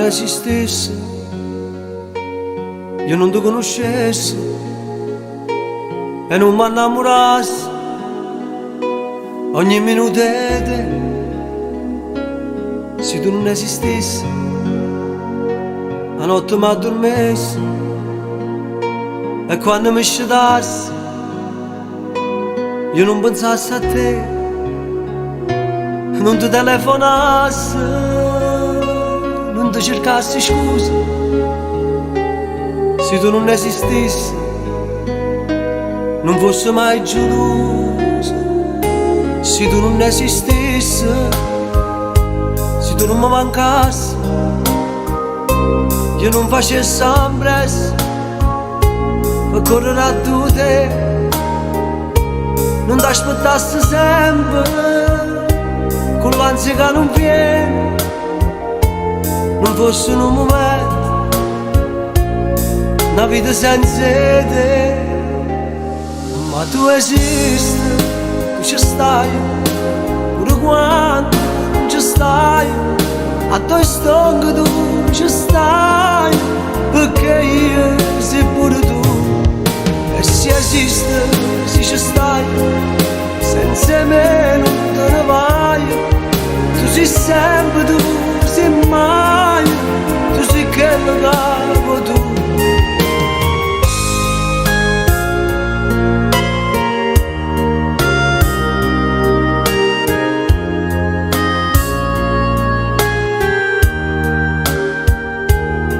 esistesse, io non ti conoscessi e non mi innamorassi ogni minuto di te. Se tu non esistessi, la notte mi addormessi e quando mi scetassi io non pensassi a te, non ti telefonassi, non ti cercassi scusa. Se tu non esistessi, non fossi mai gelosa. Se tu non esistessi, se tu non mi mancassi, io non facessi ambresse per correre a te, non ti aspettassi sempre con l'ansia che non viene, non fosse un momento, una vita senza te. Ma tu esisti, tu ci stai, pure quando non ci stai, a te stongo tu ci stai, perché io sei pure tu. E se esiste, se ci stai, senza me non te ne vai. Tu sei sempre tu, sei mai, tu sei quello che vuoi tu.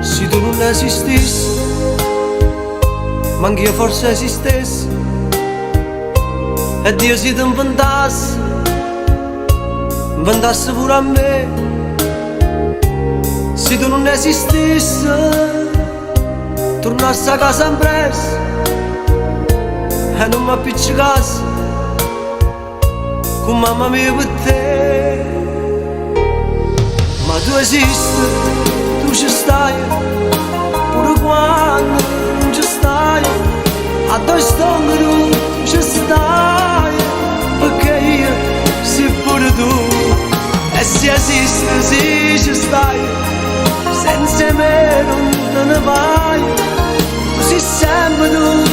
Se tu non esistessi, ma anch'io forse esistessi, e Dio si ti inventasse pure a me. Se tu non esistessi, tornassi a casa impresso e non mi appiccicassi con mamma mia per te. Ma tu esisti, tu ci stai, pure quando non ci stai, a te stongo tu ci stai, perché io sei pure tu. E se esiste, se ci stai, senza me non te ne vai, tu sei sempre tu.